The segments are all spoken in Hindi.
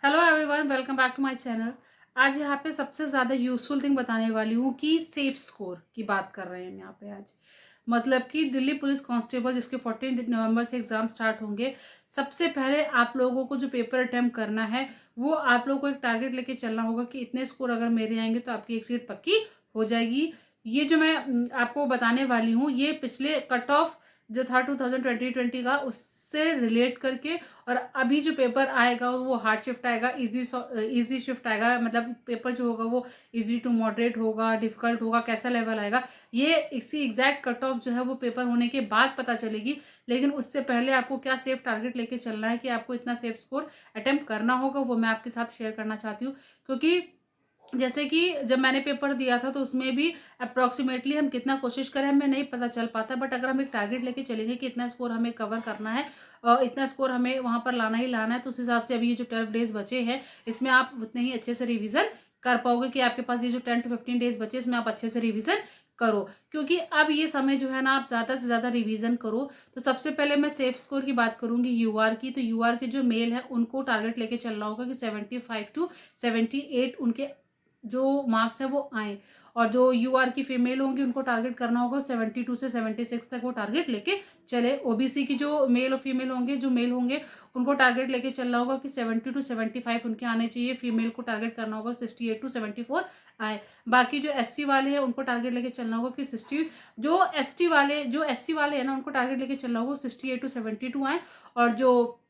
Hello everyone, welcome back to my channel. आज यहाँ पे सबसे ज़्यादा यूजफुल थिंग बताने वाली हूँ कि सेफ स्कोर की बात कर रहे हैं हम यहाँ पे आज। मतलब कि दिल्ली पुलिस कांस्टेबल जिसके 14 नवंबर से एग्ज़ाम स्टार्ट होंगे, सबसे पहले आप लोगों को जो पेपर अटेम्प्ट करना है वो आप लोगों को एक टारगेट लेके चलना होगा कि इतने स्कोर अगर मेरे आएंगे तो आपकी एक सीट पक्की हो जाएगी। ये जो मैं आपको बताने वाली हूँ ये पिछले कट ऑफ जो था 2020 का उससे रिलेट करके, और अभी जो पेपर आएगा वो हार्ड शिफ्ट आएगा, इजी शिफ्ट आएगा। मतलब पेपर जो होगा वो इजी टू मॉडरेट होगा, डिफिकल्ट होगा, कैसा लेवल आएगा ये इसी एग्जैक्ट कट ऑफ जो है वो पेपर होने के बाद पता चलेगी। लेकिन उससे पहले आपको क्या सेफ टारगेट लेके चलना है कि आपको इतना सेफ स्कोर अटेम्प्ट करना होगा, वो मैं आपके साथ शेयर करना चाहती हूँ। क्योंकि जैसे कि जब मैंने पेपर दिया था तो उसमें भी अप्रॉक्सीमेटली हम कितना कोशिश करें हमें नहीं पता चल पाता, बट अगर हम एक टारगेट लेके चलेंगे कि इतना स्कोर हमें कवर करना है और इतना स्कोर हमें वहां पर लाना ही लाना है, तो उस हिसाब से अभी ये जो 12 डेज बचे हैं इसमें आप उतने ही अच्छे से रिविजन कर पाओगे कि आपके पास ये जो 10 to 15 डेज बचे इसमें आप अच्छे से रिविजन करो। क्योंकि अब ये समय जो है ना, आप ज्यादा से ज्यादा रिवीजन करो। तो सबसे पहले मैं सेफ स्कोर की बात करूंगी यूआर की। तो यूआर के जो मेल है उनको टारगेट लेके चलना होगा कि 75 to 78 उनके जो मार्क्स है वो आए, और जो यूआर की फीमेल होंगी उनको टारगेट करना होगा 72 से 76 तक वो टारगेट लेके चले। ओबीसी की जो मेल और फीमेल होंगे, जो मेल होंगे उनको टारगेट लेके चलना होगा कि 70 to 75 उनके आने चाहिए। फीमेल को टारगेट करना होगा 68 to 74 आए। बाकी जो एससी वाले हैं उनको टारगेट लेके चलना होगा कि 60, जो एससी वाले हैं ना उनको टारगेट लेके चलना होगा 68 to 72 आए। और जो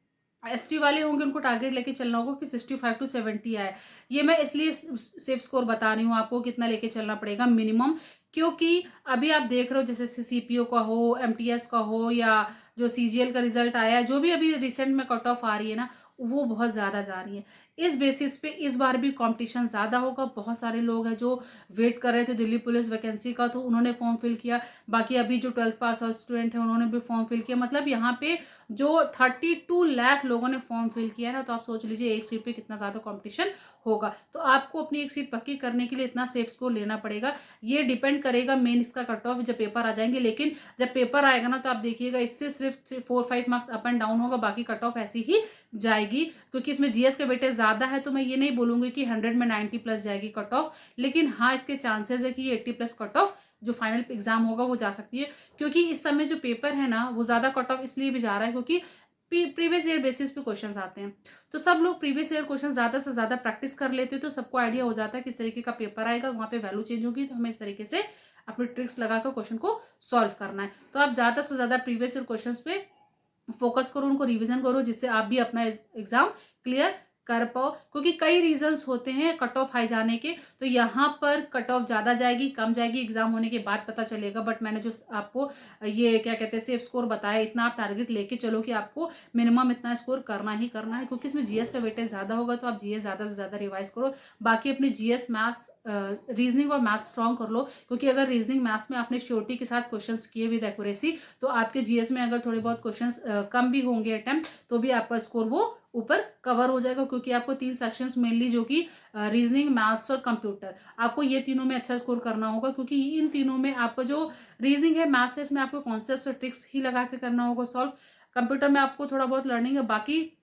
एसटी वाले होंगे उनको टारगेट लेके चलना होगा कि 65 to 70 आए। ये मैं इसलिए सेफ स्कोर बता रही हूँ आपको कितना लेके चलना पड़ेगा मिनिमम। क्योंकि अभी आप देख रहे हो जैसे सीपीओ का हो, एमटीएस का हो, या जो सीजीएल का रिजल्ट आया, जो भी अभी रिसेंट में कट ऑफ आ रही है ना, वो बहुत ज्यादा जा रही है। इस बेसिस पे इस बार भी कंपटीशन ज्यादा होगा। बहुत सारे लोग हैं जो वेट कर रहे थे दिल्ली पुलिस वैकेंसी का, तो उन्होंने फॉर्म फिल किया। बाकी अभी जो 12th पास आउट स्टूडेंट है उन्होंने भी फॉर्म फिल किया। मतलब यहाँ पे जो 32 लाख लोगों ने फॉर्म फिल किया है ना, तो आप सोच लीजिए एक सीट पे कितना ज्यादा कंपटीशन होगा। तो आपको अपनी एक सीट पक्की करने के लिए इतना सेफ स्कोर लेना पड़ेगा। ये डिपेंड करेगा मेन इसका कट ऑफ जब पेपर आ जाएंगे। लेकिन जब पेपर आएगा ना तो आप देखिएगा इससे सिर्फ 4-5 मार्क्स अप एंड डाउन होगा, बाकी कट ऑफ ऐसी ही जाएगी। क्योंकि इसमें जीएस के वेटेज ज्यादा है, तो मैं ये नहीं बोलूंगी कि 100 में 90 प्लस जाएगी कट ऑफ। लेकिन हाँ, इसके चांसेस है कि ये 80 प्लस कट ऑफ जो फाइनल एग्जाम होगा वो जा सकती है। क्योंकि इस समय जो पेपर है ना वो ज्यादा कट ऑफ इसलिए भी जा रहा है क्योंकि प्रीवियस ईयर बेसिस पे क्वेश्चंस आते हैं। तो सब लोग प्रीवियस ईयर क्वेश्चन ज्यादा से ज्यादा प्रैक्टिस कर लेते हैं, तो सबको आइडिया हो जाता है किस तरीके का पेपर आएगा, वहां पे वैल्यू चेंज होगी, तो हमें इस तरीके से अपनी ट्रिक्स लगाकर क्वेश्चन को सॉल्व करना है। तो आप ज्यादा से ज्यादा प्रीवियस ईयर क्वेश्चन पे फोकस करो, उनको रिवीजन करो, जिससे आप भी अपना एग्जाम क्लियर कर पाओ। क्योंकि कई रीजंस होते हैं कट ऑफ हाई जाने के। तो यहाँ पर कट ऑफ ज्यादा जाएगी कम जाएगी एग्जाम होने के बाद पता चलेगा। बट मैंने जो आपको ये क्या कहते हैं सेफ स्कोर बताया, इतना आप टारगेट लेके चलो कि आपको मिनिमम इतना स्कोर करना ही करना है। क्योंकि इसमें जीएस का वेटेज ज्यादा होगा, तो आप जीएस ज्यादा से ज्यादा रिवाइज करो। बाकी अपनी जीएस मैथ्स, रीजनिंग और मैथ्स स्ट्रॉन्ग कर लो। क्योंकि अगर रीजनिंग मैथ्स में आपने श्योरिटी के साथ क्वेश्चन किए विद एक्यूरेसी, तो आपके जीएस में अगर थोड़े बहुत क्वेश्चन कम भी होंगे अटेम्प्ट, तो भी आपका स्कोर वो ऊपर कवर हो जाएगा। क्योंकि आपको 3 सेक्शंस मेनली, जो कि रीजनिंग, मैथ्स और कंप्यूटर, आपको ये तीनों में अच्छा स्कोर करना होगा। क्योंकि इन तीनों में आपका जो रीजनिंग है, मैथ्स है, इसमें आपको कॉन्सेप्ट और ट्रिक्स ही लगा के करना होगा सॉल्व। कंप्यूटर में आपको थोड़ा बहुत लर्निंग है, बाकी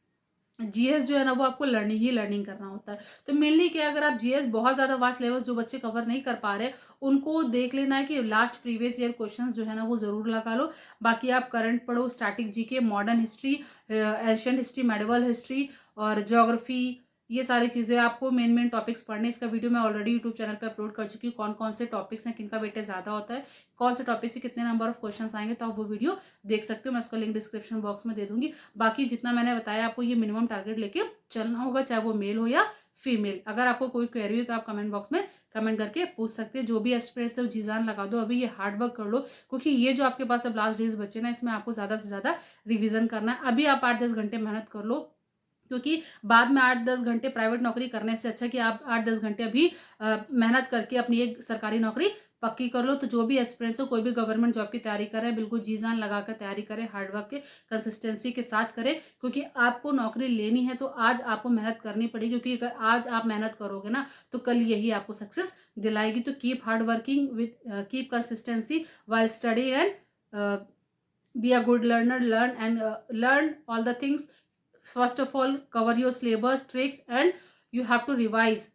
जीएस जो है ना वो आपको लर्निंग करना होता है। तो मेनली क्या, अगर आप जीएस बहुत ज्यादा वास्ट लेवल्स जो बच्चे कवर नहीं कर पा रहे, उनको देख लेना है कि लास्ट प्रीवियस ईयर क्वेश्चंस जो है ना वो जरूर लगा लो। बाकी आप करंट पढ़ो, static GK, modern history, Asian history, medieval history और ज्योग्राफी, ये सारी चीजें आपको मेन टॉपिक्स पढ़ने। इसका वीडियो मैं ऑलरेडी यूट्यूब चैनल पे अपलोड कर चुकी हूँ, कौन कौन से टॉपिक्स हैं, किनका वेटेज ज्यादा होता है, कौन से टॉपिक से कितने नंबर ऑफ क्वेश्चन आएंगे, तो आप वो वीडियो देख सकते हो। मैं उसका लिंक डिस्क्रिप्शन बॉक्स में दे दूंगी। बाकी जितना मैंने बताया आपको ये मिनिमम टारगेट लेके चलना होगा, चाहे वो मेल हो या फीमेल। अगर आपको कोई क्वेरी हो तो आप कमेंट बॉक्स में कमेंट करके पूछ सकते हैं। जो भी एस्पिरेंट्स है वो जी जान लगा दो, अभी ये हार्ड वर्क कर लो। क्योंकि ये जो आपके पास अब लास्ट डेज बचे ना, इसमें आपको ज्यादा से ज्यादा रिवीजन करना है। अभी आप 8-10 घंटे मेहनत कर लो। क्योंकि बाद में 8-10 घंटे प्राइवेट नौकरी करने से अच्छा कि आप 8-10 घंटे अभी मेहनत करके अपनी एक सरकारी नौकरी पक्की कर लो। तो जो भी एस्पिरेंट्स हो, कोई भी गवर्नमेंट जॉब की तैयारी कर रहे हैं, बिल्कुल जी जान लगाकर तैयारी करें, हार्डवर्क के कंसिस्टेंसी के साथ करें। क्योंकि आपको नौकरी लेनी है तो आज आपको मेहनत करनी पड़ेगी। क्योंकि अगर आज आप मेहनत करोगे ना तो कल यही आपको सक्सेस दिलाएगी। तो keep hard working with keep consistency while study and be a good learner, learn all the things first of all cover your syllabus tricks and you have to revise.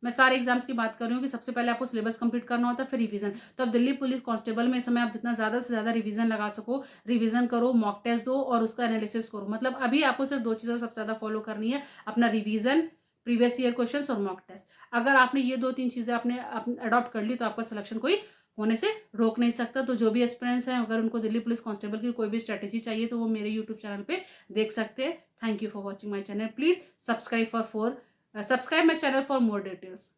मैं सारे एग्जाम्स की बात कर रही हूँ कि सबसे पहले आपको सिलेबस कंप्लीट करना होता है, फिर रिवीजन। तो अब दिल्ली पुलिस कांस्टेबल में इस समय आप जितना ज़्यादा से ज़्यादा रिवीजन लगा सको, रिवीजन करो, मॉक टेस्ट दो और उसका एनालिसिस करो। मतलब अभी आपको सिर्फ 2 चीज़ें सबसे ज़्यादा फॉलो करनी है, अपना रिवीजन, प्रीवियस ईयर क्वेश्चंस और मॉक टेस्ट। अगर आपने ये 2-3 चीज़ें आपने अडॉप्ट कर ली तो आपका सिलेक्शन कोई होने से रोक नहीं सकता। तो जो भी एस्पिरेंट्स हैं, अगर उनको दिल्ली पुलिस कांस्टेबल की कोई भी स्ट्रेटेजी चाहिए तो वो मेरे यूट्यूब चैनल पे देख सकते हैं। Thank you for watching my channel. Please subscribe my channel for more details.